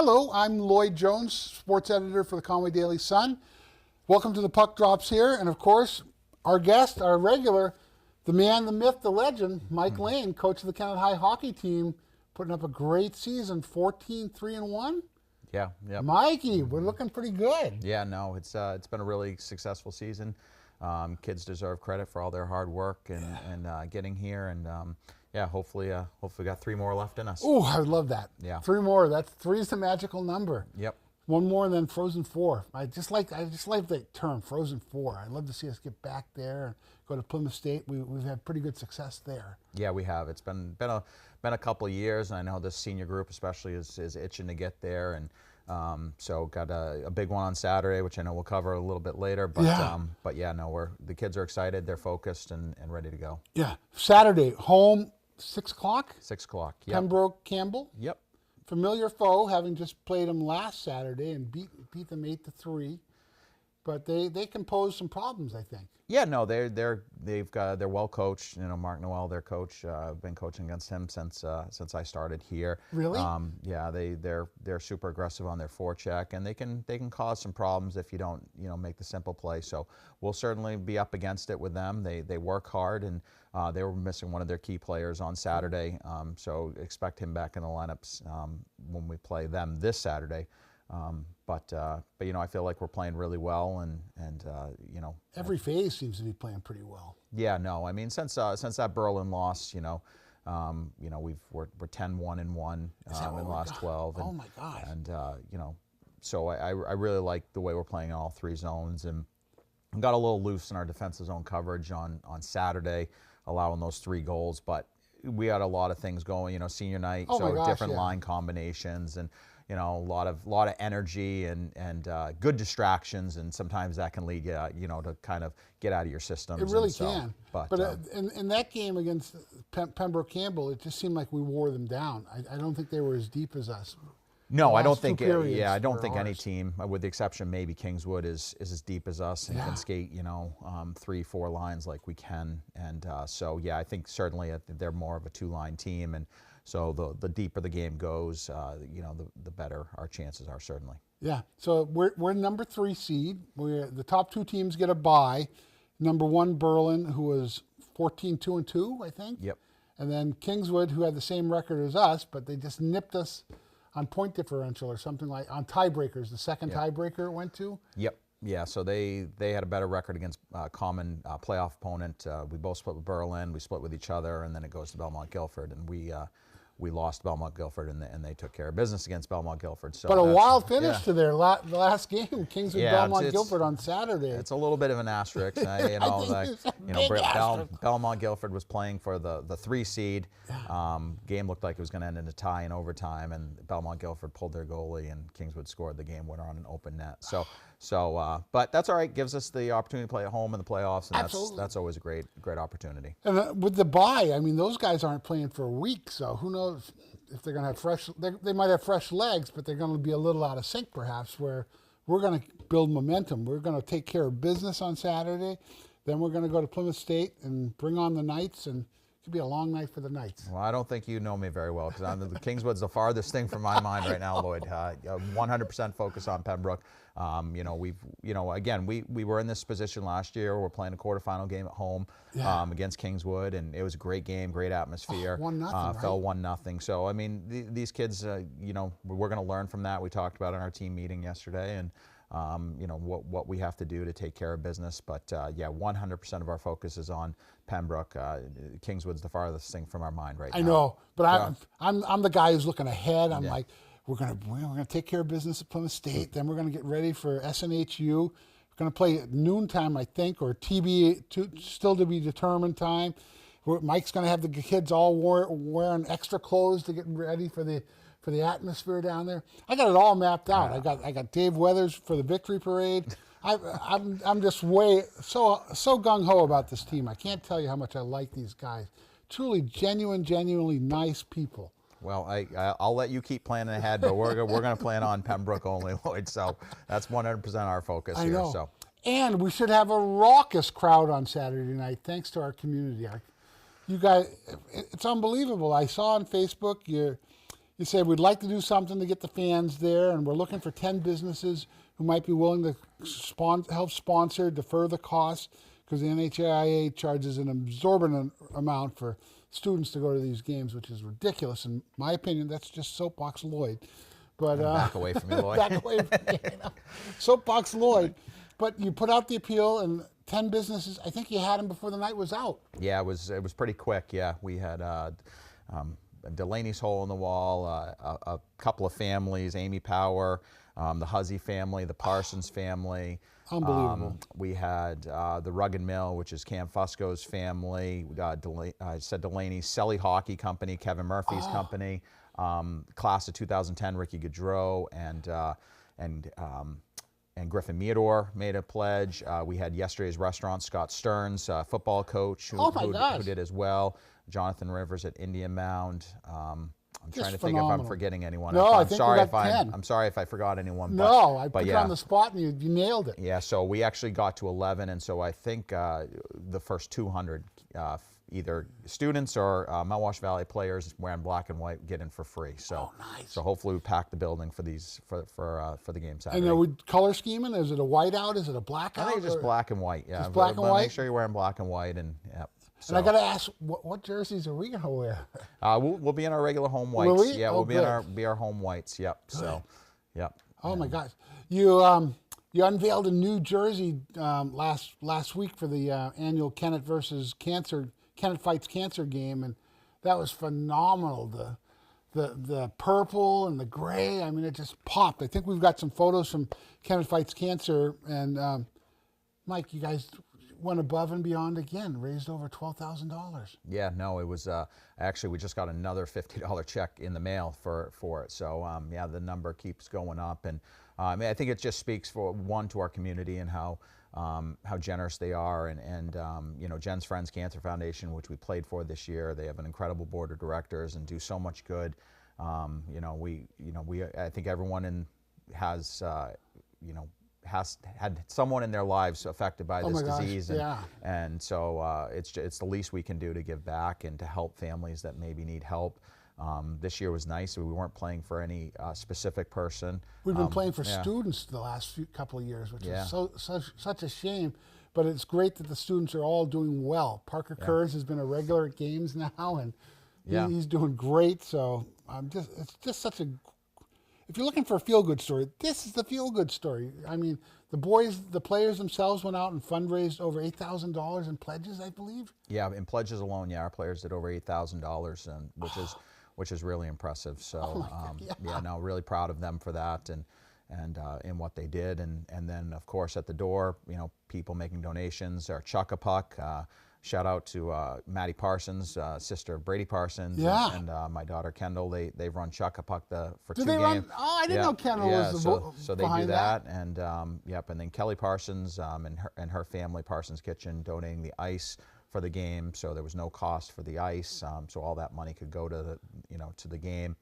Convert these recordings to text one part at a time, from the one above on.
Hello, I'm Lloyd Jones, sports editor for the Conway Daily Sun. Welcome to the Puck Drops here, and of course, our guest, our regular, the man, the myth, the legend, Mike Lane, coach of the Canada High hockey team, putting up a great season, 14-3-1. Yeah. Mikey, we're looking pretty good. Yeah, no, it's been a really successful season. Kids deserve credit for all their hard work and getting here, and hopefully we got 3 more left in us. Oh, I love that. Yeah. 3 more. That's 3 is the magical number. Yep. 1 more and then Frozen 4. I just like the term Frozen 4. I'd love to see us get back there and go to Plymouth State. We've had pretty good success there. Yeah, we have. It's been a couple of years, and I know this senior group especially is itching to get there, and so got a big one on Saturday, which I know we'll cover a little bit later. But the kids are excited, they're focused and ready to go. Yeah, Saturday home 6 o'clock. 6 o'clock. Yep. Pembroke Campbell. Yep. Familiar foe, having just played them last Saturday and beat them 8-3. But they can pose some problems, I think. Yeah, no, they're well coached. You know, Mark Noel, their coach, I've been coaching against him since I started here. Really? Yeah, they're super aggressive on their forecheck, and they can cause some problems if you don't make the simple play. So we'll certainly be up against it with them. They work hard, and they were missing one of their key players on Saturday. So expect him back in the lineups when we play them this Saturday. But I feel like we're playing really well, and every phase seems to be playing pretty well. Yeah, no, I mean since that Berlin loss, we're 10-1-1 in the last 12. And, oh my God! And so I really like the way we're playing in all 3 zones, and got a little loose in our defensive zone coverage on Saturday, allowing those 3 goals, but we had a lot of things going. Senior night, different line combinations and. A lot of energy and good distractions, and sometimes that can lead you, to kind of get out of your system. It really can. But in that game against Pembroke Campbell, it just seemed like we wore them down. I don't think they were as deep as us. No, I don't think. I don't think any team, with the exception maybe Kingswood, is as deep as us and can skate 3-4 lines like we can. And I think certainly they're more of a 2-line team, and. So the deeper the game goes, the better our chances are, certainly. Yeah. So we're number 3 seed. The top 2 teams get a bye. Number 1 Berlin, who was 14-2-2, I think. Yep. And then Kingswood, who had the same record as us, but they just nipped us on point differential or something on tiebreakers. The second tiebreaker it went to. Yep. Yeah, so they had a better record against common playoff opponent. We both split with Berlin. We split with each other, and then it goes to Belmont Guilford, and we lost Belmont Guilford, and they took care of business against Belmont Guilford. So, but a wild finish to their last game, Kingswood Belmont Guilford on Saturday. It's a little bit of an asterisk. Belmont Guilford was playing for the 3 seed. Game looked like it was going to end in a tie in overtime, and Belmont Guilford pulled their goalie, and Kingswood scored the game winner on an open net. But that's all right. Gives us the opportunity to play at home in the playoffs, and that's always a great opportunity. And with the bye, I mean, those guys aren't playing for a week, so who knows if they're going to have fresh. They might have fresh legs, but they're going to be a little out of sync, perhaps. Where we're going to build momentum. We're going to take care of business on Saturday. Then we're going to go to Plymouth State and bring on the Knights, and it could be a long night for the Knights. Well, I don't think you know me very well, because the Kingswood's the farthest thing from my mind right now, Lloyd. 100% focus on Pembroke. We were in this position last year. We're playing a quarterfinal game at home against Kingswood, and it was a great game, great atmosphere. 1-0, fell 1-0. So I mean, these kids, we're going to learn from that. We talked about it in our team meeting yesterday, and what we have to do to take care of business. But 100% of our focus is on Pembroke. Kingswood's the farthest thing from our mind right now. I know, but I'm the guy who's looking ahead. I'm like, we're gonna take care of business at Plymouth State. Then we're gonna get ready for SNHU. We're gonna play at noontime, I think, or still to be determined time. Mike's gonna have the kids all wearing extra clothes to get ready for the atmosphere down there. I got it all mapped out. I got Dave Weathers for the victory parade. I'm just so gung ho about this team. I can't tell you how much I like these guys. Truly genuinely nice people. Well, I'll let you keep planning ahead, but we're going to plan on Pembroke only, Lloyd. So that's 100% our focus here. I know. So. And we should have a raucous crowd on Saturday night, thanks to our community. You guys, it's unbelievable. I saw on Facebook You say we'd like to do something to get the fans there, and we're looking for 10 businesses who might be willing to help sponsor, defer the costs, because the NHIA charges an exorbitant amount for students to go to these games, which is ridiculous. In my opinion, that's just Soapbox Lloyd. But Back away from me, Lloyd. back away from me, Soapbox Lloyd. But you put out the appeal, and 10 businesses. I think you had them before the night was out. Yeah, it was pretty quick. Yeah, we had Delaney's Hole in the Wall, a couple of families, Amy Power, the Huzzy family, the Parsons family. Unbelievable. We had the Rugged Mill, which is Cam Fusco's family. I said Delaney's Selly Hockey Company, Kevin Murphy's company. Class of 2010, Ricky Gaudreau and Griffin Meador made a pledge. We had Yesterday's Restaurant, Scott Stearns, football coach, who did as well. Jonathan Rivers at Indian Mound. I'm trying to think if I'm forgetting anyone. No, I'm I think sorry we if got 10. I'm sorry if I forgot anyone. No, I put yeah. you on the spot and you nailed it. Yeah, so we actually got to 11, and so I think the first 200, either students or Mount Wash Valley players wearing black and white, get in for free. So, nice. So hopefully we pack the building for these for the game Saturday. And are we color scheming? Is it a whiteout? Is it a blackout? I think it's just black and white. Yeah, just black and but white? Make sure you're wearing black and white, and yeah. So. And I got to ask, what jerseys are we going to wear? We'll be in our regular home whites. Will we? Yeah, Oh, we'll be our home whites. Yep. Good. So, yep. Oh my gosh, you unveiled a new jersey last week for the annual Kennett Fights Cancer game, and that was phenomenal. The purple and the gray. I mean, it just popped. I think we've got some photos from Kennett Fights Cancer, and Mike, you guys went above and beyond again, raised over $12,000. Yeah, no, it was actually we just got another $50 check in the mail for it. So yeah, the number keeps going up, and I think it just speaks to our community and how generous they are, and Jen's Friends Cancer Foundation, which we played for this year. They have an incredible board of directors and do so much good. I think everyone has had someone in their lives affected by this disease, and so it's the least we can do to give back and to help families that maybe need help. This year was nice. We weren't playing for any specific person. We've been playing for students the last couple of years, which is such a shame. But it's great that the students are all doing well. Parker Kurz has been a regular at games now, and he's doing great. So it's just such a. If you're looking for a feel-good story, this is the feel-good story. I mean, the players themselves went out and fundraised over $8,000 in pledges, I believe. Yeah, in pledges alone, our players did over $8,000, which is really impressive. So, really proud of them for that and in what they did, and then of course at the door, people making donations. Our Chuck-a-Puck. Shout out to Maddie Parsons, sister of Brady Parsons, and my daughter Kendall. They've run Chuck-a-Puck for 2 games. I didn't know Kendall was so they do that, and and then Kelly Parsons and her family, Parsons Kitchen, donating the ice for the game. So there was no cost for the ice, so all that money could go to the game.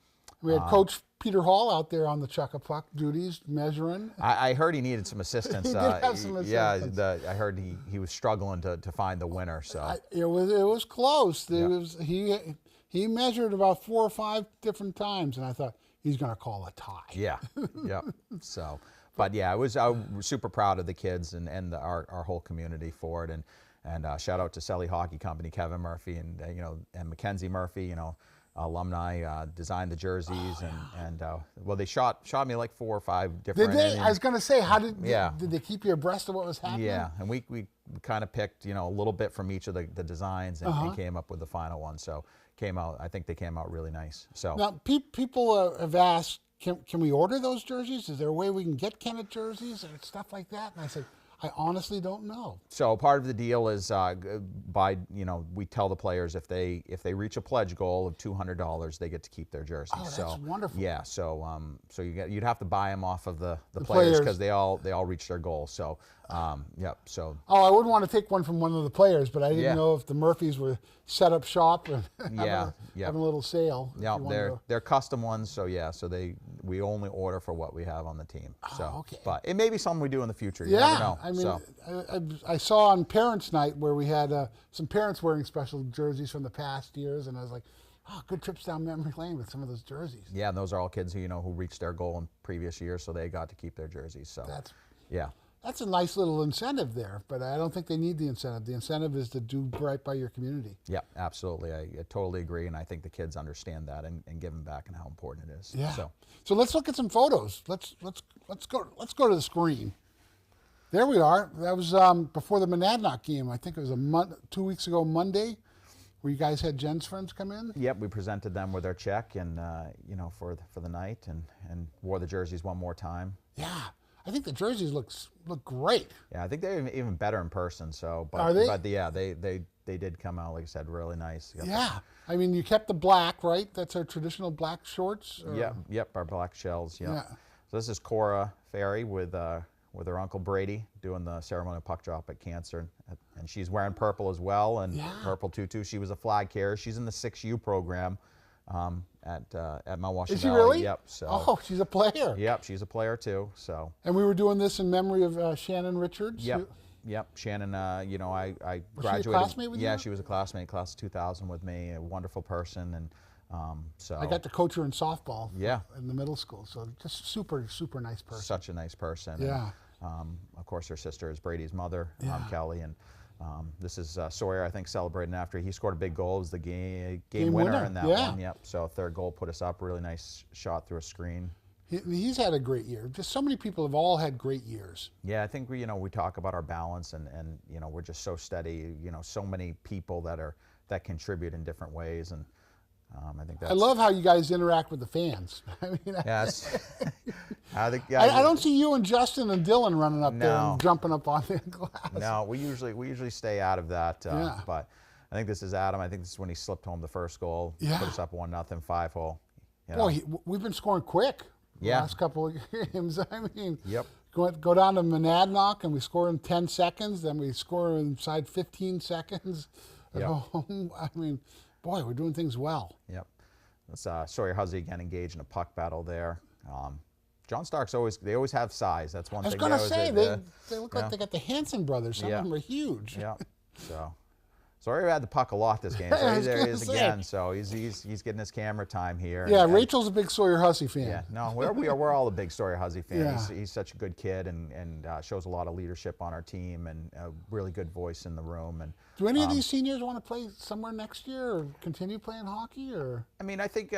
We had Coach Peter Hall out there on the Chuck-a-Puck duties, measuring. I heard he needed some assistance. He did have some assistance. Yeah, I heard he was struggling to find the winner. So it was close. He measured about 4 or 5 different times, and I thought he's going to call a tie. Yeah, yeah. So, but yeah, I was super proud of the kids and our whole community for it, and shout out to Selly Hockey Company, Kevin Murphy, and Mackenzie Murphy. Alumni designed the jerseys, and they shot me like 4 or 5 different. Did they? I was going to say, did they keep you abreast of what was happening? Yeah, and we kind of picked a little bit from each of the designs and came up with the final one. So I think they came out really nice. So now people have asked, can we order those jerseys? Is there a way we can get Kennett jerseys or stuff like that? And I said, I honestly don't know. So part of the deal is we tell the players if they reach a pledge goal of $200, they get to keep their jersey. Oh, that's wonderful. Yeah, so you'd have to buy them off of the players because they all reach their goal. So so. Oh, I wouldn't want to take one from one of the players, but I didn't know if the Murphys were set up shop and having a little sale. Yeah, they're custom ones. So we only order for what we have on the team. So, okay. But it may be something we do in the future. You never know. I mean, I saw on Parents' Night where we had some parents wearing special jerseys from the past years, and I was like, good trips down memory lane with some of those jerseys. Yeah, and those are all kids who who reached their goal in previous years, so they got to keep their jerseys. So That's yeah. That's a nice little incentive there, but I don't think they need the incentive. The incentive is to do right by your community. Yeah, absolutely. I totally agree, and I think the kids understand that and give them back and how important it is. Yeah. So let's look at some photos. Let's go to the screen. There we are. That was before the Monadnock game. I think it was 2 weeks ago Monday, where you guys had Jen's friends come in. yep, we presented them with their check and for the night and wore the jerseys one more time. Yeah, I think the jerseys look great. Yeah, I think they're even better in person. So, but Are they? But yeah, they did come out, like I said, really nice. Yep. Yeah, I mean you kept the black, right? That's our traditional black shorts. or- Yep, our black shells. Yep. Yeah. So this is Cora Ferry with her uncle Brady doing the ceremonial puck drop at Cancer, and she's wearing purple as well, and Yeah. purple tutu. She was a flag carrier. She's in the 6U program at Mount Washington Is she Valley. really? Yep. So. Oh, she's a player. Yep, she's a player too. So. And we were doing this in memory of Shannon Richards. Yep. Yep, Shannon. I Was she a graduated. classmate with you? Yeah, she was a classmate, class of 2000 with me. A wonderful person, and so. I got to coach her in softball. Yeah. In the middle school, so just super nice person. Such a nice person. Yeah. And, of course, her sister is Brady's mother, Yeah. Kelly, and this is Sawyer, I think, celebrating after he scored a big goal. It was the game Game winner winner, in that yeah. one. Yep. So third goal put us up. Really nice shot through a screen. He's had a great year. Just so many people have all had great years. Yeah, I think we talk about our balance, and we're just so steady. So many people that contribute in different ways, and I think that's. I love how you guys interact with the fans. I mean, Yes. I think. I don't see you and Justin and Dylan running up there No. and jumping up on the glass. No, we usually stay out of that. Yeah. But I think this is Adam. I think this is when he slipped home the first goal. Yeah. Put us up 1-0, 5-hole. Boy, we've been scoring quick. The Yeah. last couple of games. I mean, Yep. go down to Monadnock and we score in 10 seconds. Then we score inside 15 seconds at Yep. home. I mean, boy, we're doing things well. Yep. That's Sawyer Huzzy again engaged in a puck battle there. John Stark's always have size. That's one I was thing. going to always say, did. they look yeah. like they got the Hanson brothers. Some Yeah. of them are huge. Yeah. So Sawyer had the puck a lot this game. I So was there he gonna is say. again. So he's getting his camera time here. Yeah, and- Rachel's a big Sawyer Hussey fan. Yeah, no, we're all a big Sawyer Huzzy fan. Yeah. He's such a good kid and shows a lot of leadership on our team and a really good voice in the room. And Do any of these seniors want to play somewhere next year or continue playing hockey? Or I mean, I think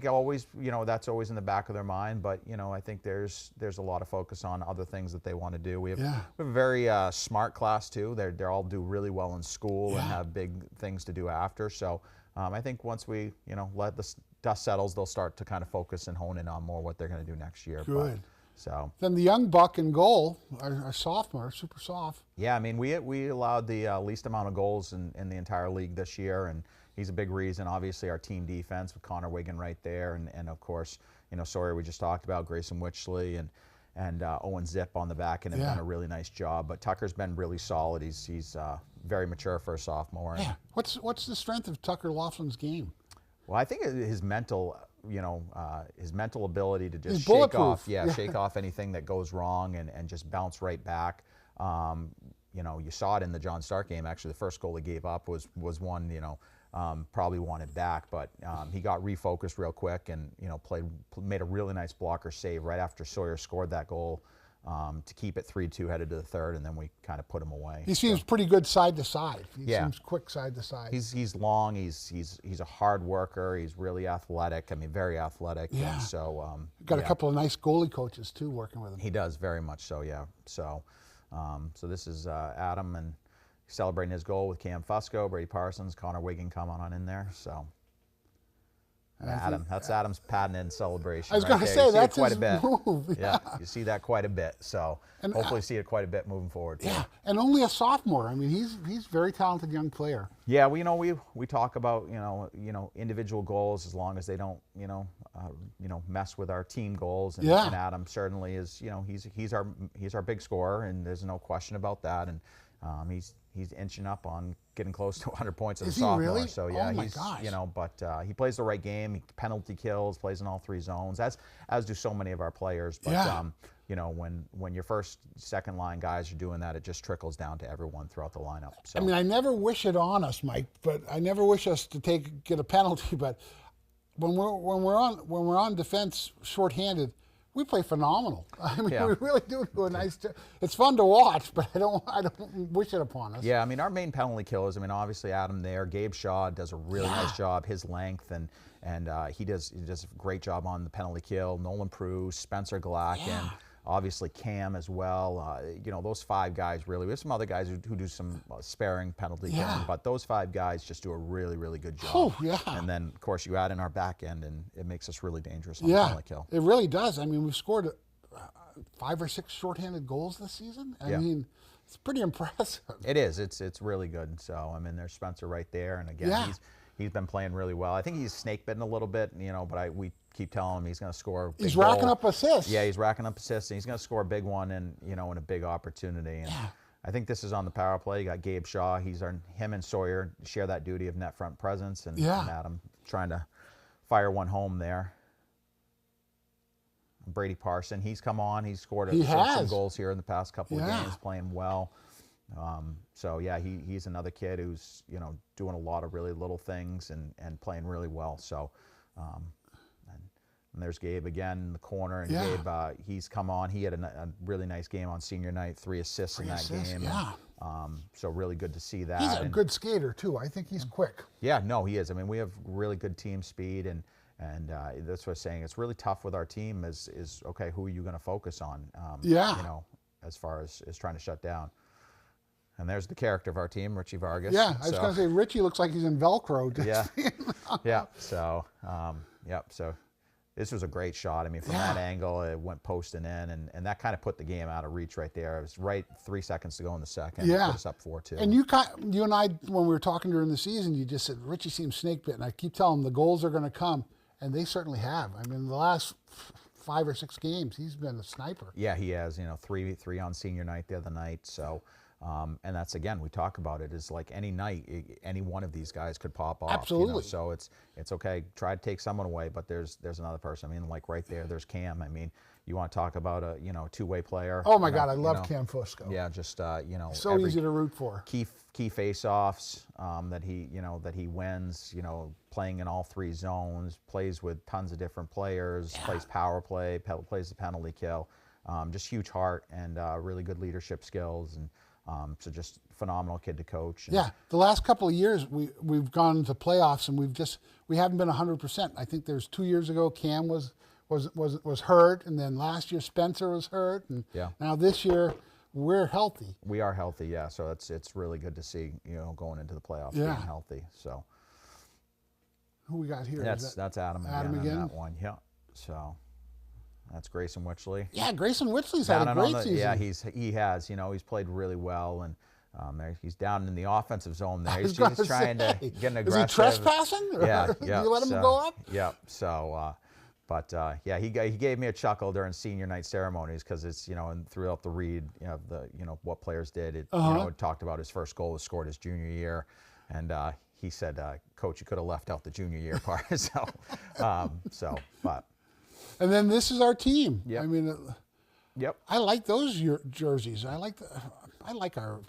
always that's always in the back of their mind. But I think there's a lot of focus on other things that they want to do. We have a very smart class too. They all do really well in school and have big things to do after. So I think once we let the dust settles, they'll start to kind of focus and hone in on more what they're going to do next year. Good. So then the young buck in goal, our sophomore, super soft. yeah, I mean we allowed the least amount of goals in the entire league this year, and he's a big reason. Obviously, our team defense with Connor Wigan right there, and of course Sawyer we just talked about, Grayson Witchley and Owen Zip on the back and have done a really nice job. But Tucker's been really solid. He's very mature for a sophomore. Yeah. What's the strength of Tucker Laughlin's game? Well, I think his mental, his mental ability to just He's shake off, bulletproof. shake off anything that goes wrong and just bounce right back. You saw it in the John Stark game. Actually, the first goal he gave up was one, probably wanted back, but he got refocused real quick and made a really nice blocker save right after Sawyer scored that goal to keep it 3-2 headed to the third, and then we kind of put him away. He seems pretty good side to side. He Yeah. seems quick side to side. He's long. He's a hard worker. He's really athletic. I mean, very athletic. Yeah. And so Got a couple of nice goalie coaches too working with him. He does very much so. Yeah. So this is Adam and celebrating his goal with Cam Fusco, Brady Parsons, Connor Wigan coming on in there. So. That's Adam's patent in celebration. I was right going to there. say You see it that's quite his a bit. move. Yeah, you see that quite a bit. So And, hopefully see it quite a bit moving forward. Yeah, and only a sophomore. I mean, he's a very talented young player. Yeah, we talk about individual goals as long as they don't mess with our team goals. And, Yeah. and Adam certainly is he's our big scorer, and there's no question about that. And he's inching up on getting close to 100 points as a Is he sophomore. really? So yeah, Oh my he's gosh. but he plays the right game. He penalty kills, plays in all three zones, as do so many of our players. But Yeah. you know, when your first, second line guys are doing that, it just trickles down to everyone throughout the lineup. So I mean, I never wish it on us, Mike, but I never wish us to get a penalty. But when we're on defense shorthanded, we play phenomenal. I mean, Yeah. we really do a nice job. It's fun to watch, but I don't wish it upon us. yeah, I mean, our main penalty killers, I mean, obviously Adam there, Gabe Shaw does a really nice job, his length, and he does a great job on the penalty kill. Nolan Prue, Spencer Glacken, obviously Cam as well. You know, those 5 guys really. We have some other guys who do some sparing penalty killing, but those 5 guys just do a really, really good job. Oh, yeah. And then, of course, you add in our back end, and it makes us really dangerous on the penalty kill. It really does. I mean, we've scored 5 or 6 shorthanded goals this season. I mean, it's pretty impressive. It is. It's really good. So I mean, there's Spencer right there, and again, he's been playing really well. I think he's snake bitten a little bit, you know, but we keep telling him he's going to score. A big He's racking goal. up assists. Yeah, he's racking up assists, and he's going to score a big one, and you know, in a big opportunity. And I think this is on the power play. You got Gabe Shaw. Him and Sawyer share that duty of net front presence, and Adam trying to fire one home there. Brady Parson, he's come on. He's scored some goals here in the past couple of games, playing well. So yeah, he's another kid who's, you know, doing a lot of really little things and playing really well. So, and there's Gabe again in the corner, and Gabe, he's come on. He had a really nice game on senior night, 3 assists in that game. So really good to see that. He's a good skater too. I think he's quick. Yeah, no, he is. I mean, we have really good team speed, and that's what I'm saying. It's really tough with our team. Is okay, who are you going to focus on? You know, as far as trying to shut down. And there's the character of our team, Richie Vargas. Yeah, I was going to say Richie looks like he's in Velcro. Yeah. So, So this was a great shot. I mean, from that angle, it went posting in, and that kind of put the game out of reach right there. It was right 3 seconds to go in the second. Yeah. Put us up 4-2. And you and I, when we were talking during the season, you just said Richie seems snake bitten. I keep telling him the goals are going to come, and they certainly have. I mean, the last 5 or 6 games, he's been a sniper. Yeah, he has. You know, three on senior night the other night. So. And that's, again, we talk about it, is like any night, any one of these guys could pop off. Absolutely. You know? So it's okay. Try to take someone away, but there's another person. I mean, like right there's Cam. I mean, you want to talk about a two-way player. Oh my God, I love Cam Fusco. Yeah, just so easy to root for. Key face-offs that he wins. You know, playing in all 3 zones, plays with tons of different players, plays power play, plays the penalty kill. Just huge heart and really good leadership skills, and so just phenomenal kid to coach. Yeah, the last couple of years we've gone to playoffs, and we haven't been 100%. I think there's 2 years ago Cam was hurt, and then last year Spencer was hurt, and now this year we're healthy. We are healthy, yeah. So it's really good to see, you know, going into the playoffs being healthy. So who we got here? That's Adam again on that one. Yeah. So. That's Grayson Witchley. Yeah, Grayson Witchley's had a great season. Yeah, he has. You know, he's played really well, and he's down in the offensive zone there. He's trying to get an aggressive. Is he trespassing? Yeah. Do you let him go up? Yeah. So, he gave me a chuckle during senior night ceremonies, because it's, you know, and throughout the read, what players did. It talked about his first goal was scored his junior year, and he said, "Coach, you could have left out the junior year part." But. And then this is our team. Yep. I mean, I like those jerseys. I like our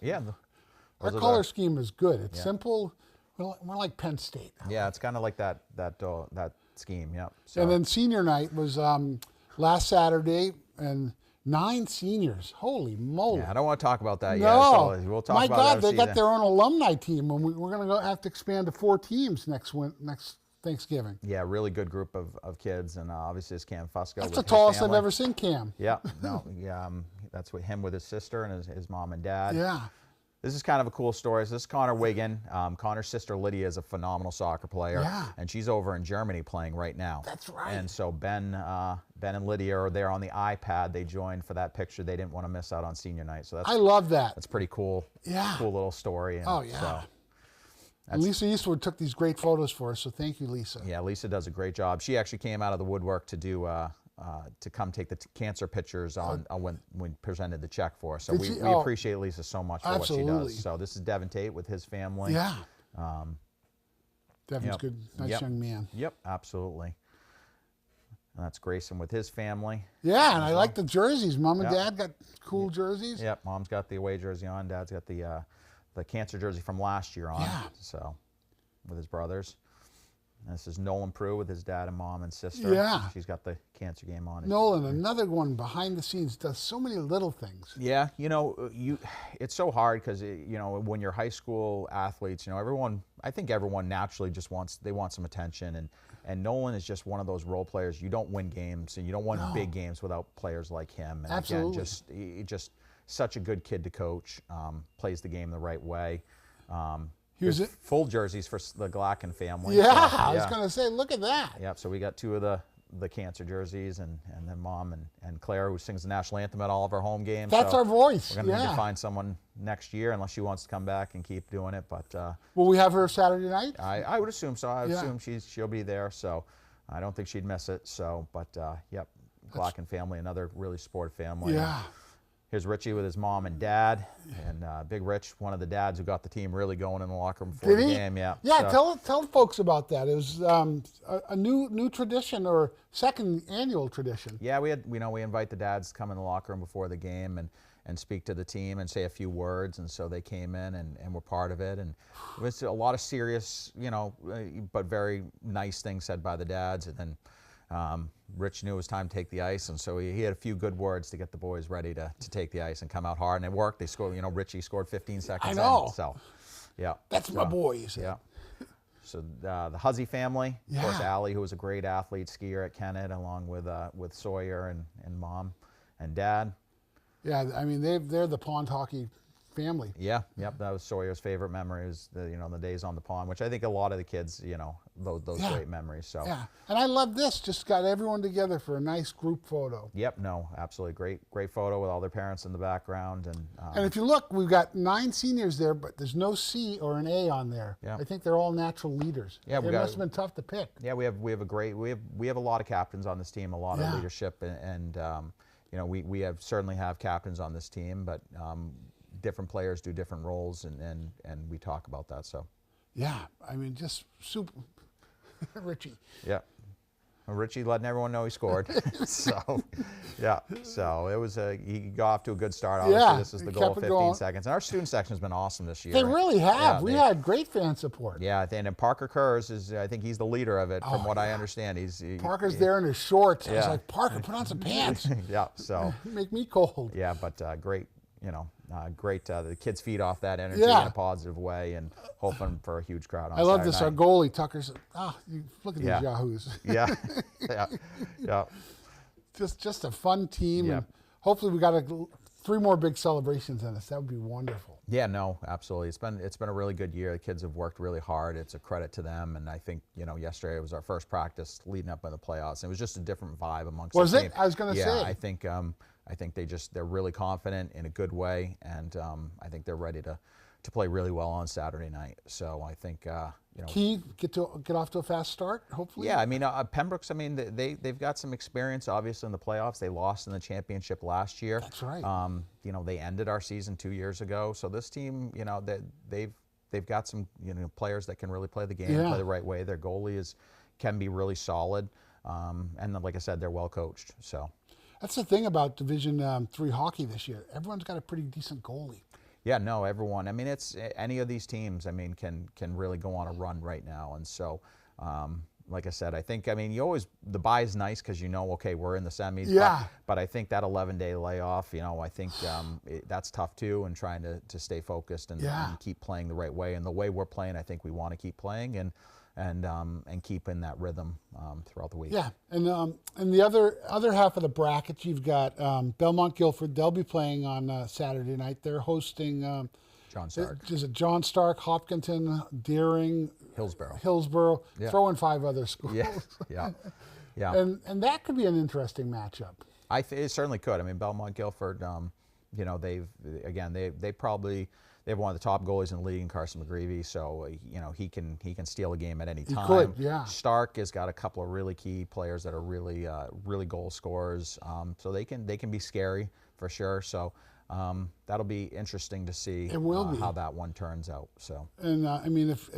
our color scheme is good. It's simple. We're like Penn State. Yeah, it's kind of like that scheme. Yep. So. And then senior night was last Saturday, and 9 seniors. Holy moly! Yeah, I don't want to talk about that yet. No, So we'll talk my about God, it they got their own alumni team, and we're going to have to expand to 4 teams next Thanksgiving. Yeah, really good group of kids, and obviously it's Cam Fusco. That's the tallest I've ever seen Cam. Yeah, that's with him with his sister and his mom and dad. Yeah. This is kind of a cool story. So this is Connor Wigan. Connor's sister Lydia is a phenomenal soccer player, and she's over in Germany playing right now. That's right. And so Ben and Lydia are there on the iPad. They joined for that picture. They didn't want to miss out on senior night. So I love that. That's pretty cool. Yeah. Cool little story. And so, and Lisa Eastwood took these great photos for us, so thank you, Lisa. Yeah, Lisa does a great job. She actually came out of the woodwork to do to come take the cancer pictures on when we presented the check for us. So we appreciate Lisa so much for what she does. So this is Devin Tate with his family. Yeah. Devin's good, nice young man. Yep, absolutely. And that's Grayson with his family. Yeah, and I like the jerseys. Mom and Yeah. Dad got cool jerseys. Yep, Mom's got the away jersey on. Dad's got the cancer jersey from last year on. Yeah. So, with his brothers. And this is Nolan Prue with his dad and mom and sister. Yeah. She's got the cancer game on. Nolan, another one behind the scenes, does so many little things. Yeah, it's so hard because when you're high school athletes, I think everyone naturally just want some attention, and Nolan is just one of those role players. You don't win games, and you don't win big games without players like him. And Absolutely. again, he just such a good kid to coach. Plays the game the right way. He was Full jerseys for the Glacken family. Yeah, So, I was going to say, look at that. Yep, so we got two of the cancer jerseys, and then Mom and Claire, who sings the national anthem at all of our home games. That's so our voice. We're going to need Yeah. to find someone next year, unless she wants to come back and keep doing it. But Will we have her Saturday night? I would assume so. I would Yeah. assume she'll be there. So I don't think she'd miss it. So, but yep, Glacken family, another really supportive family. Yeah. Here's Richie with his mom and dad, and Big Rich, one of the dads who got the team really going in the locker room before Did the he? game. Yeah. Yeah, So- tell folks about that. It was a new tradition, or second annual tradition. Yeah, we invite the dads to come in the locker room before the game and speak to the team and say a few words, and so they came in and were part of it, and it was a lot of serious, but very nice things said by the dads, and then Rich knew it was time to take the ice, and so he had a few good words to get the boys ready to take the ice and come out hard, and it worked. They scored, Richie scored 15 seconds I know. in, so yeah. That's my boys. Yeah. So the Huzzy family, of course, Yeah. Allie, who was a great athlete skier at Kennett, along with Sawyer and Mom and Dad. Yeah, I mean, they're the pond hockey family. Yeah, yep, that was Sawyer's favorite memory, was the days on the pond, which I think a lot of the kids, those Yeah. great memories. So Yeah, and I love this. Just got everyone together for a nice group photo. yep, no, absolutely great photo with all their parents in the background, and And if you look, we've got 9 seniors there, but there's no C or an A on there. Yeah. I think they're all natural leaders. Yeah, we it got- must have been tough to pick. yeah, we have a lot of captains on this team, a lot Yeah. of leadership, and we certainly have captains on this team, but different players do different roles, and we talk about that. So Yeah, I mean, just super. Richie. yeah, well, Richie letting everyone know he scored. So yeah, so it was he got off to a good start. Obviously, Yeah, this is the he goal, kept it 15 going. seconds, and our student section has been awesome this year. They really have. Yeah, We they- had great fan support. Yeah, and then Parker Kurz I think he's the leader of it, from Oh, what I yeah. understand. Parker's there in his shorts. I was Yeah. like, Parker, put on some pants. Yeah, so. Make me cold. Yeah, but great, great. The kids feed off that energy Yeah. in a positive way, and hoping for a huge crowd on I love Saturday this. Our night. goalie, Tucker's. You look at Yeah. these yahoos. Yeah, yeah. Just a fun team. Yeah. And hopefully we got 3 more big celebrations in us. That would be wonderful. Yeah, no, absolutely. It's been a really good year. The kids have worked really hard. It's a credit to them, and I think yesterday was our first practice leading up in the playoffs. It was just a different vibe amongst Was the it? team. I was gonna yeah, say. I think they're really confident in a good way, and I think they're ready to play really well on Saturday night. So I think Key, get off to a fast start, hopefully. Yeah, I mean, Pembroke's, I mean, they've got some experience, obviously, in the playoffs. They lost in the championship last year. That's right. They ended our season 2 years ago. So this team, they've got some, players that can really play the game, Yeah. play the right way. Their goalie can be really solid. And then, like I said, they're well coached. So, That's the thing about Division 3 hockey this year. Everyone's got a pretty decent goalie. yeah, no, everyone. I mean, it's any of these teams, I mean, can really go on a run right now. And so, like I said, I think, I mean, the bye is nice because okay, we're in the semis. Yeah. But I think that 11-day layoff, I think that's tough too, and trying to stay focused and keep playing the right way. And the way we're playing, I think we want to keep playing and keep in that rhythm throughout the week. Yeah, and the other half of the bracket, you've got Belmont Guilford. They'll be playing on Saturday night. They're hosting John Stark, is it John Stark, Hopkinton, Deering, Hillsborough. Yeah. throw in 5 other schools. Yeah. And that could be an interesting matchup. It certainly could. I mean, Belmont Guilford, they have one of the top goalies in the league in Carson McGreevy, so he can steal a game at any time. could, yeah. Stark has got a couple of really key players that are really goal scorers, so they can be scary for sure. So that'll be interesting to see It will be. how that one turns out. So And I mean, if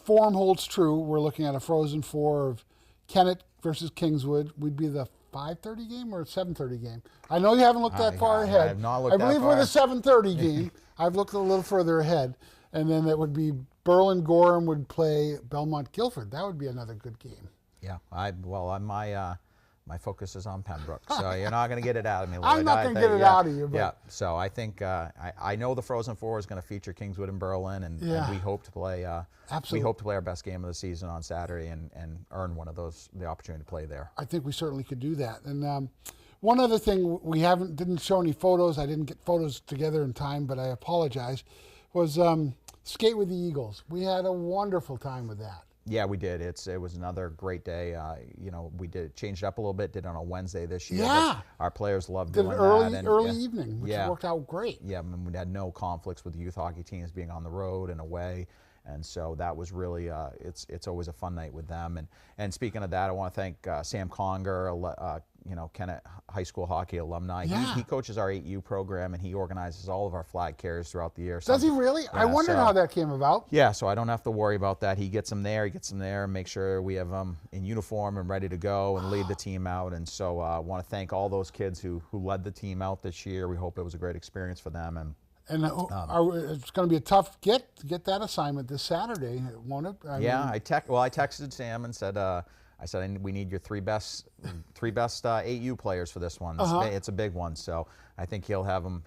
form holds true, we're looking at a Frozen Four of Kennett versus Kingswood would be the 5:30 game or 7:30 game. I know you haven't looked that far ahead. I have not looked I that believe far. we're the 7:30 game. I've looked a little further ahead, and then it would be Berlin Gorham would play Belmont Guilford. That would be another good game. Yeah, my focus is on Pembroke, so you're not going to get it out of me, Lloyd. I'm not going to get it yeah, out of you, but yeah. So I think I know the Frozen Four is going to feature Kingswood and Berlin, and we hope to play. Absolutely. We hope to play our best game of the season on Saturday and earn one of those, the opportunity to play there. I think we certainly could do that. And one other thing we didn't show any photos. I didn't get photos together in time, but I apologize. Was skate with the Eagles. We had a wonderful time with that. Yeah, we did. It was another great day. We changed it up a little bit. Did it on a Wednesday this year. Yeah. Our players loved Did doing an that. early evening, which worked out great. Yeah, and we had no conflicts with the youth hockey teams being on the road and away. And so that was really, it's always a fun night with them. And speaking of that, I want to thank Sam Conger, Kennett High School hockey alumni. Yeah. He coaches our 8U program, and he organizes all of our flag carriers throughout the year. Does he really? Yeah, I wondered how that came about. Yeah, so I don't have to worry about that. He gets them there, make sure we have them in uniform and ready to go and lead the team out. And so I want to thank all those kids who led the team out this year. We hope it was a great experience for them. And it's going to be a tough get to get that assignment this Saturday, won't it? I texted Sam and said, I said we need your three best 8U players for this one. It's a big one, so I think he'll have them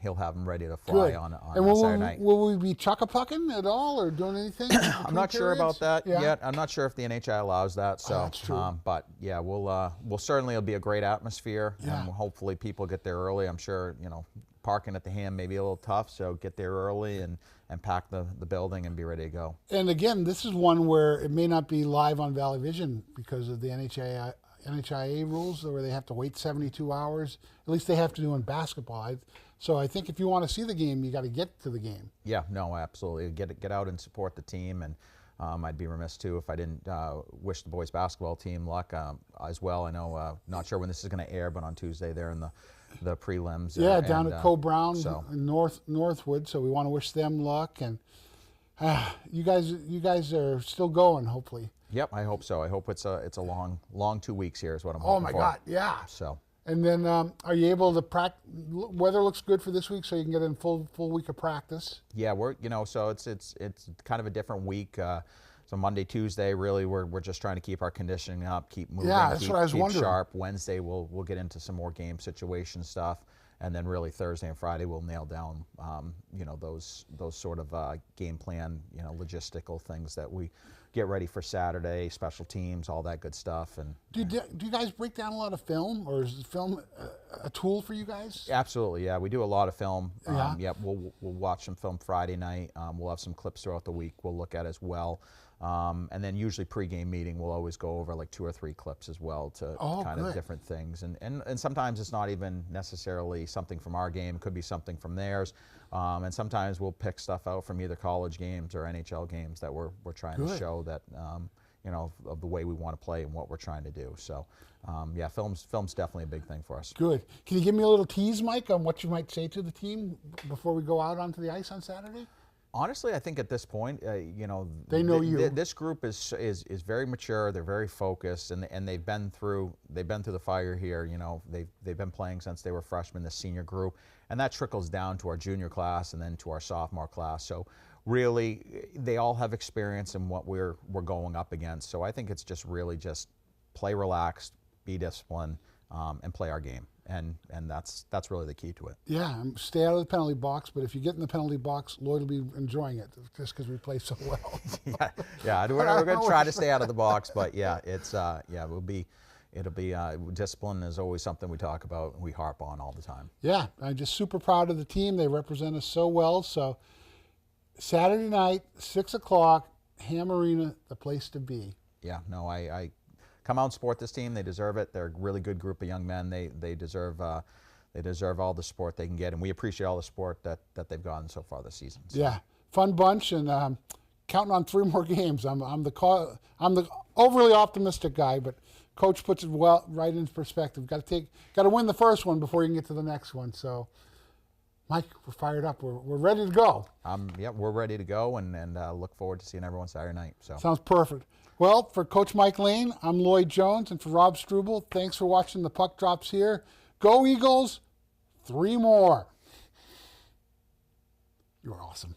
ready to fly on Saturday night. Will we be chuck-a-pucking at all or doing anything? I'm not sure about that Yeah. yet. I'm not sure if the NHI allows that. So, that's true. But yeah, we'll certainly, it'll be a great atmosphere, Yeah. and hopefully people get there early. I'm sure parking at the Ham may be a little tough, so get there early and pack the building and be ready to go. And again, this is one where it may not be live on Valley Vision because of the NHIA rules, where they have to wait 72 hours. At least they have to do in basketball. So I think if you want to see the game, you got to get to the game. Yeah, no, absolutely. Get out and support the team, and I'd be remiss too if I didn't wish the boys basketball team luck as well. I know, not sure when this is going to air, but on Tuesday they're in the prelims. Yeah, down at Co Brown in Northwood. So we want to wish them luck, and you guys are still going, hopefully. Yep, I hope so. I hope it's a long 2 weeks here is what I'm hoping for. Oh my God, yeah. So. And then, are you able to practice? Weather looks good for this week, so you can get in full week of practice. Yeah, so it's kind of a different week. So Monday, Tuesday, really, we're just trying to keep our conditioning up, keep moving, yeah, that's what I was keep wondering. sharp. Wednesday, we'll get into some more game situation stuff, and then really Thursday and Friday we'll nail down, those sort of game plan, logistical things that we get ready for Saturday, special teams, all that good stuff. And do you guys break down a lot of film, or is film a tool for you guys? Absolutely, yeah. We do a lot of film. Yeah. We'll watch some film Friday night. We'll have some clips throughout the week we'll look at as well. And then usually pregame meeting, we'll always go over like 2 or 3 clips as well to kind of different things. And sometimes it's not even necessarily something from our game. It could be something from theirs. And sometimes we'll pick stuff out from either college games or NHL games that we're trying to show that, of the way we want to play and what we're trying to do. So, yeah, film's definitely a big thing for us. Good. Can you give me a little tease, Mike, on what you might say to the team before we go out onto the ice on Saturday? Honestly, I think at this point, they know you. This group is very mature. They're very focused, and they've been through the fire here. They've been playing since they were freshmen. The senior group, and that trickles down to our junior class and then to our sophomore class. So really, they all have experience in what we're going up against. So I think it's just really just play relaxed, be disciplined, and play our game. And that's really the key to it. Yeah, stay out of the penalty box. But if you get in the penalty box, Lloyd will be enjoying it just because we play so well. yeah. We're going to try to stay out of the box, but yeah, it'll be discipline is always something we talk about and we harp on all the time. Yeah, I'm just super proud of the team. They represent us so well. So Saturday night, 6 o'clock, Ham Arena, the place to be. Yeah, no, I come out and support this team. They deserve it. They're a really good group of young men. They deserve all the support they can get, and we appreciate all the support that they've gotten so far this season. So. Yeah, fun bunch, and counting on 3 more games. I'm the overly optimistic guy, but Coach puts it right into perspective. Got to win the first one before you can get to the next one. So Mike, we're fired up. We're ready to go. Yeah, we're ready to go, and look forward to seeing everyone Saturday night. So Sounds perfect. Well, for Coach Mike Lane, I'm Lloyd Jones, and for Rob Struble, thanks for watching the Puck Drops here. Go Eagles! 3 more. You're awesome.